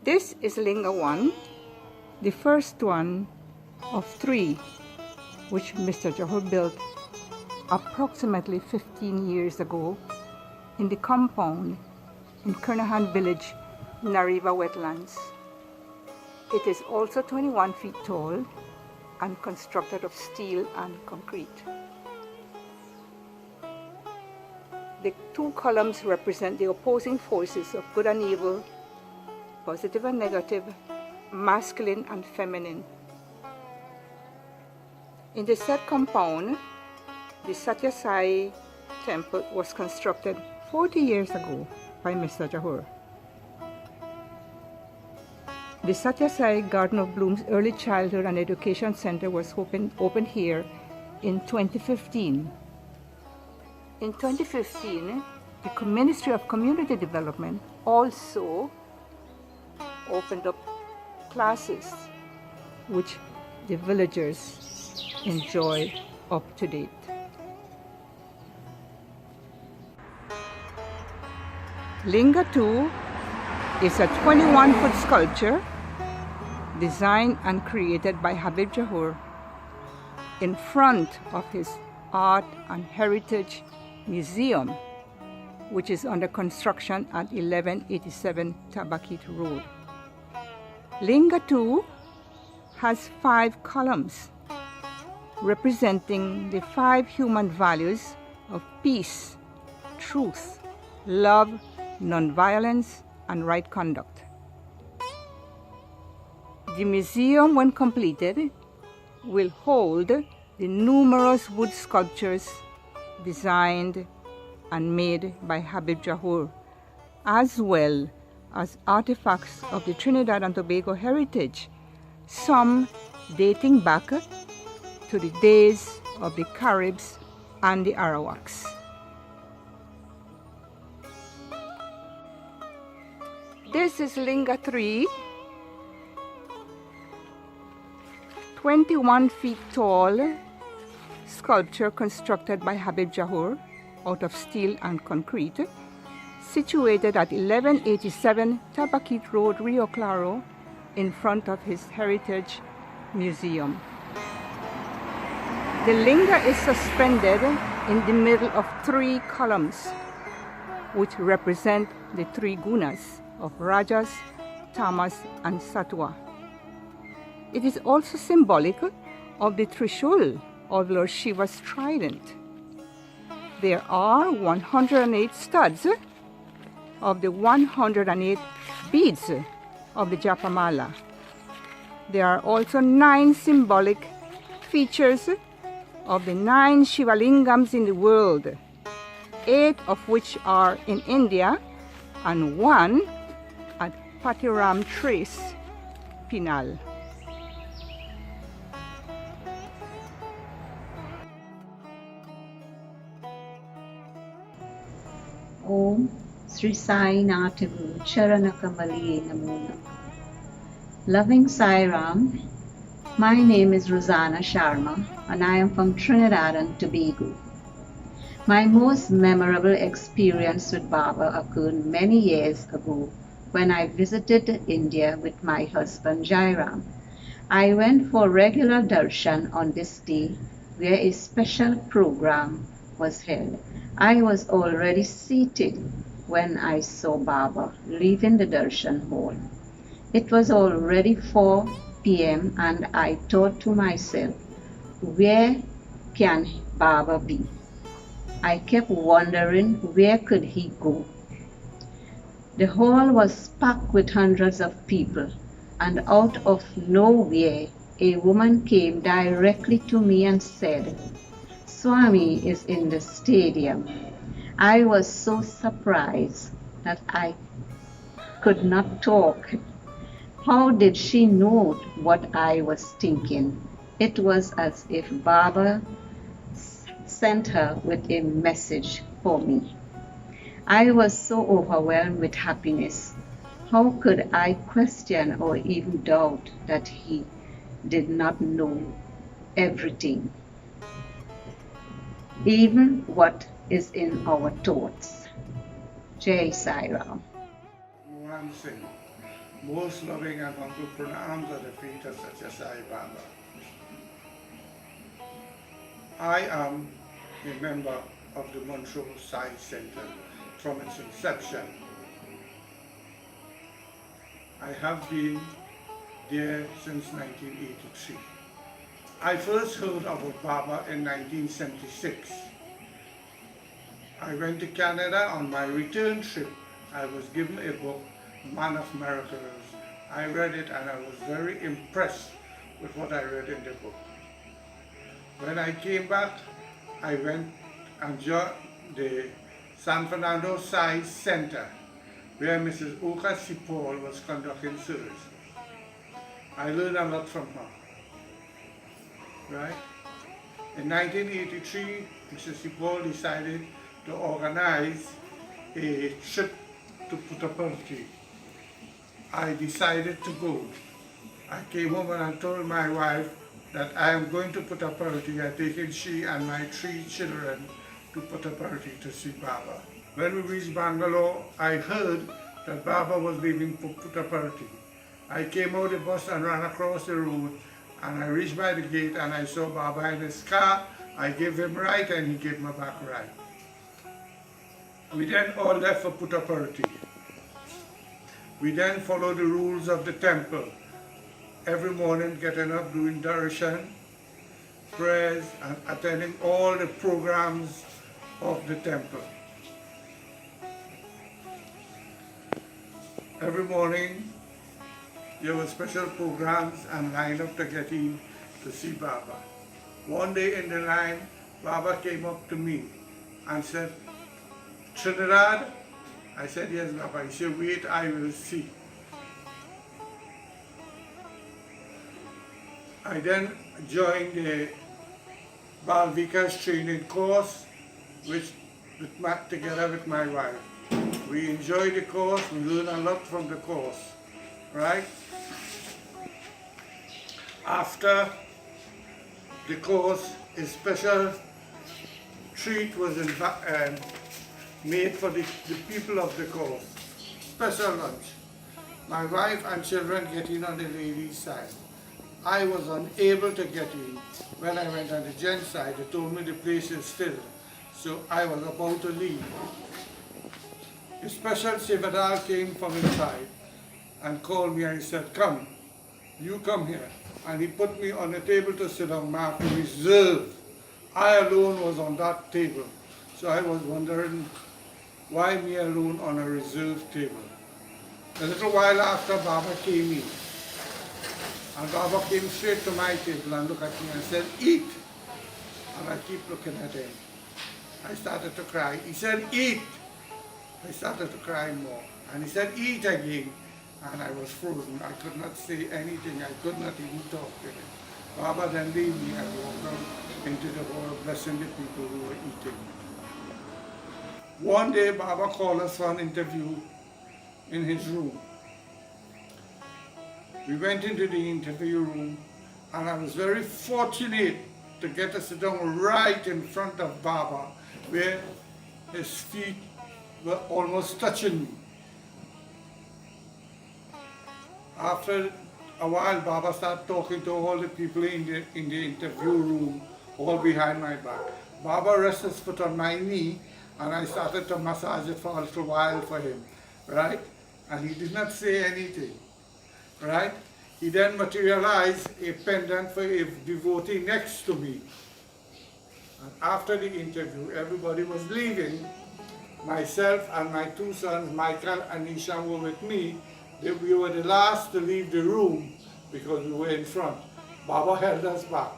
This is Linga 1, the first one of 3 which Mr. Jahur built approximately 15 years ago in the compound in Kernahan village, Nariva wetlands. It is also 21 feet tall and constructed of steel and concrete. The 2 columns represent the opposing forces of good and evil, positive and negative, masculine and feminine. In the said compound, the Sathya Sai temple was constructed 40 years ago by Mr. Jahur. The Sathya Sai Garden of Blooms Early Childhood and Education Center was opened here in 2015. In 2015, the Ministry of Community Development also opened up classes which the villagers enjoy up to date. Linga 2 is a 21-foot sculpture designed and created by Habib Jahur in front of his Art and Heritage Museum, which is under construction at 1187 Tabakit Road. Linga 2 has 5 columns representing the 5 human values of peace, truth, love, non-violence, and right conduct. The museum, when completed, will hold the numerous wood sculptures designed and made by Habib Jahur, as well as artifacts of the Trinidad and Tobago heritage, some dating back to the days of the Caribs and the Arawaks. This is Linga 3, 21 feet tall sculpture constructed by Habib Jahur out of steel and concrete, situated at 1187 Tabakit Road, Rio Claro, in front of his Heritage Museum. The linga is suspended in the middle of 3 columns, which represent the 3 gunas of Rajas, Tamas, and Sattva. It is also symbolic of the Trishul of Lord Shiva's trident. There are 108 studs of the 108 beads of the Japamala. There are also 9 symbolic features of the 9 Shivalingams in the world, 8 of which are in India and 1 at Patiram Trace, Pinal. Om Sri Sai Natagu Charanakamali Namuna. Loving Sai Ram, my name is Rosanna Sharma and I am from Trinidad and Tobago. My most memorable experience with Baba occurred many years ago when I visited India with my husband Jairam. I went for regular darshan on this day where a special program was held. I was already seated when I saw Baba leaving the darshan hall. It was already 4 p.m. and I thought to myself, where can Baba be? I kept wondering where could he go. The hall was packed with hundreds of people, and out of nowhere a woman came directly to me and said, Swami is in the stadium. I was so surprised that I could not talk. How did she know what I was thinking? It was as if Baba sent her with a message for me. I was so overwhelmed with happiness. How could I question or even doubt that he did not know everything, even what is in our thoughts? Jai Sai Ram. most loving and humble pranams at the feet of Sathya Sai Baba. I am a member of the Montreal Sai Center from its inception. I have been there since 1983. I first heard about Baba in 1976. I went to Canada on my return trip. I was given a book, Man of Miracles. I read it and I was very impressed with what I read in the book. When I came back, I went and joined the San Fernando Sai Center, where Mrs. Oka Sipol was conducting service. I learned a lot from her. Right? In 1983, Mrs. Sipol decided to organize a trip to Puttaparthi. I decided to go. I came home and I told my wife that I am going to Puttaparthi. I taken she and my 3 children to Puttaparthi to see Baba. When we reached Bangalore, I heard that Baba was leaving for Puttaparthi. I came out the bus and ran across the road, and I reached by the gate and I saw Baba in his car. I gave him right and he gave me back right. We then all left for Puttaparthi. We then followed the rules of the temple. Every morning getting up, doing darshan, prayers, and attending all the programs of the temple. Every morning there were special programs and line up to get in to see Baba. One day in the line, Baba came up to me and said, "Trinidad?" I said, "Yes, Baba." He said, "Wait, I will see." I then joined the Balvika's training course together with my wife. We enjoyed the course, we learned a lot from the course, right? After the course, a special treat was made for the people of the course. Special lunch. My wife and children get in on the ladies' side. I was unable to get in. When I went on the gents' side, they told me the place is still. So I was about to leave. A special Sevadal came from inside and called me and he said, "Come, you come here." And he put me on the table to sit down, marked reserve. I alone was on that table. So I was wondering, why me alone on a reserved table? A little while after, Baba came in. And Baba came straight to my table and looked at me and said, "Eat." And I keep looking at him. I started to cry. He said, "Eat." I started to cry more. And he said, "Eat again." And I was frozen. I could not say anything. I could not even talk to him. Baba then leave me and walked out into the hall, blessing the people who were eating. One day, Baba called us for an interview in his room. We went into the interview room, and I was very fortunate to get to sit down right in front of Baba, where his feet were almost touching me. After a while, Baba started talking to all the people in the interview room, all behind my back. Baba rested his foot on my knee, and I started to massage it for a little while for him, right? And he did not say anything, right? He then materialized a pendant for a devotee next to me. And after the interview, everybody was leaving. Myself and my 2 sons, Michael and Nisham, were with me. We were the last to leave the room because we were in front. Baba held us back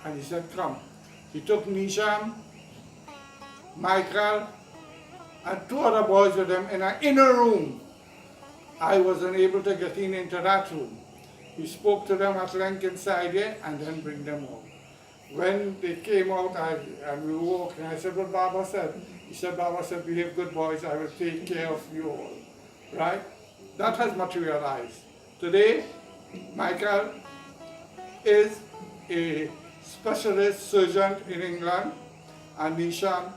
and he said, "Come." He took Nisham, Michael, and 2 other boys with them in an inner room. I was unable to get into that room. He spoke to them at length inside there and then bring them out. When they came out and we were walking, I said, "What Baba said?" He said, "Baba said, behave good boys, I will take care of you all." Right? That has materialized. Today, Michael is a specialist surgeon in England, and Nisham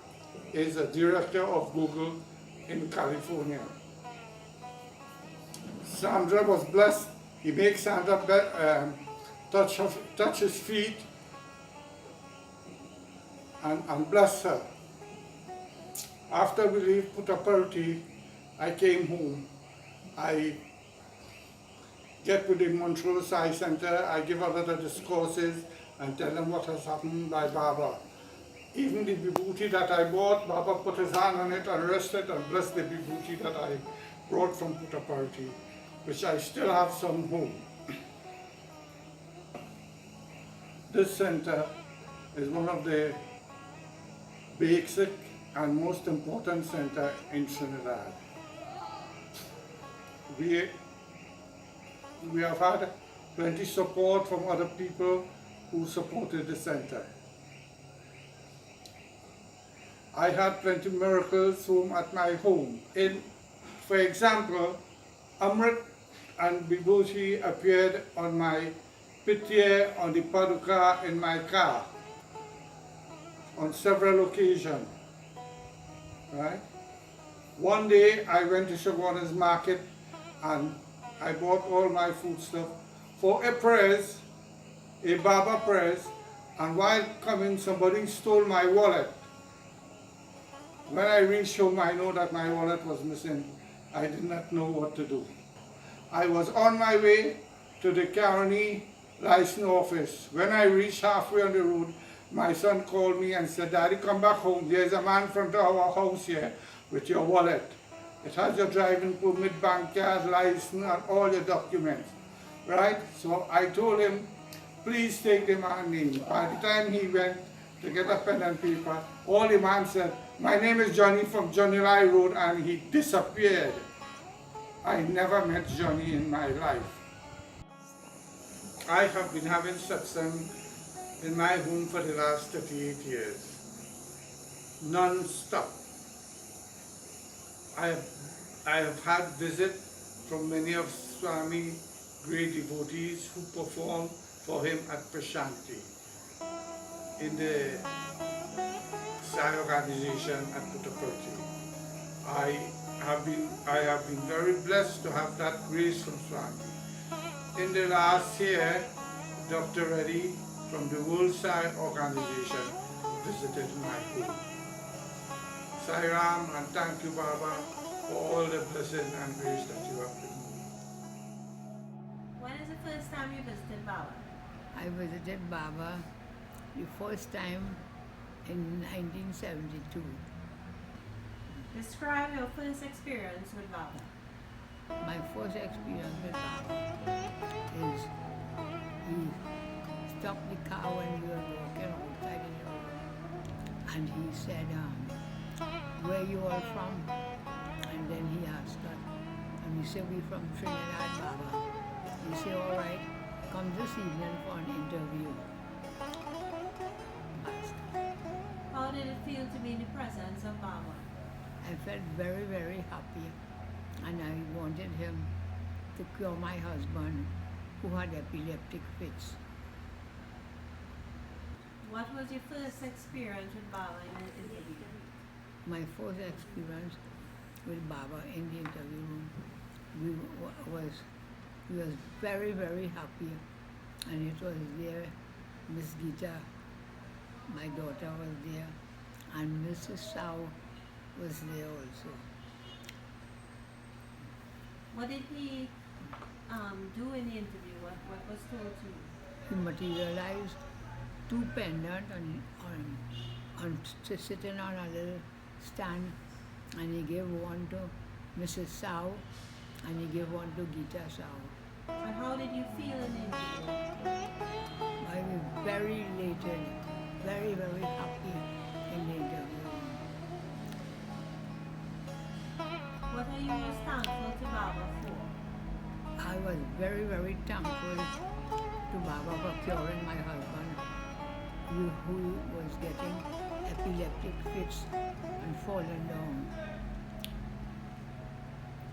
is a director of Google in California. Sandra was blessed. He makes Sandra touch his feet and bless her. After we leave Puttaparthi, I came home. I get with the Montreal Sai Center, I give a lot of discourses and tell them what has happened by Baba. Even the vibhuti that I bought, Baba put his hand on it and rested and blessed the vibhuti that I brought from Puttaparthi, which I still have some home. This center is one of the basic and most important center in Trinidad. We have had plenty support from other people who supported the center. I had plenty miracles at my home. For example, Amrit and Vibhuti appeared on my pitié on the paduka in my car on several occasions. Right? One day I went to Shagwana's market and I bought all my food stuff for a prayers, a Baba prayers, and while coming somebody stole my wallet. When I reached home, I know that my wallet was missing. I did not know what to do. I was on my way to the Caroni license office. When I reached halfway on the road, my son called me and said, "Daddy, come back home. There's a man from our house here with your wallet. It has your driving permit, bank card, license, and all your documents." Right? So I told him, please take the man's name. By the time he went to get a pen and paper, all the man said, "My name is Johnny from Johnny Lai Road," and he disappeared. I never met Johnny in my life. I have been having satsang in my home for the last 38 years, non-stop. I have had visit from many of Swami great devotees who perform for him at Prashanti in the Sai organization at Puttaparthi. I have been very blessed to have that grace from Swami. In the last year, Dr. Reddy from the World Sai organization visited my home. Sai Ram, and thank you, Baba, for all the blessing and grace that you have given me. When is the first time you visited Baba? I visited Baba the first time in 1972. Describe your first experience with Baba. My first experience with Baba is he stopped the car when we were walking outside in the road, and he said, "Where you all from?" And then he asked us, and we said, "We from Trinidad, Baba." He said, "All right, come this evening for an interview." How did it feel to be in the presence of Baba? I felt very, very happy, and I wanted him to cure my husband who had epileptic fits. What was your first experience with Baba in the interview? My first experience with Baba in the interview room, we was very, very happy, and it was there, Miss Gita, my daughter was there, and Mrs. Sao was there also. What did he do in the interview? What was told to you? He materialized two pendants sitting on a little stand, and he gave one to Mrs. Sao, and he gave one to Gita Sao. And how did you feel in the interview? I was very elated, very, very happy in the interview. What are you most thankful to Baba for? I was very, very thankful to Baba for curing my husband, who was getting epileptic fits and falling down.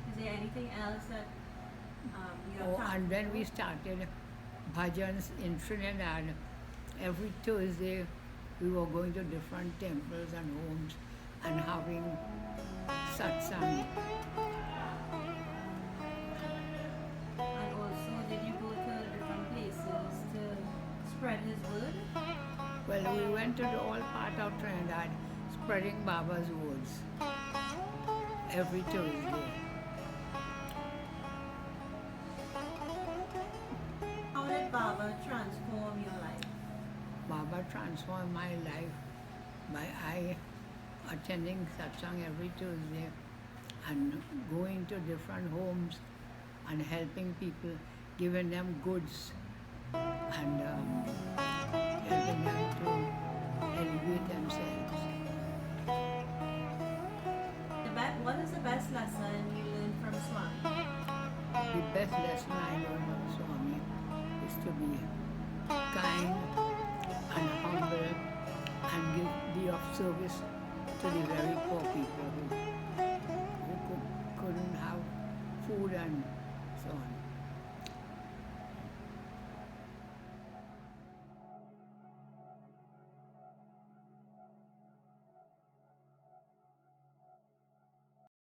Is there anything else that you Oh, have and then we started bhajans in Trinidad. Every Thursday we were going to different temples and homes and having satsang. to all part of Trinidad spreading Baba's words every Thursday. How did Baba transform your life? Baba transformed my life by I attending satsang every Tuesday and going to different homes and helping people, giving them goods and helping them to elevate themselves. What is the best lesson you learned from Swami? The best lesson I learned from Swami is to be kind and humble and be of service to the very poor people who couldn't have food and so on.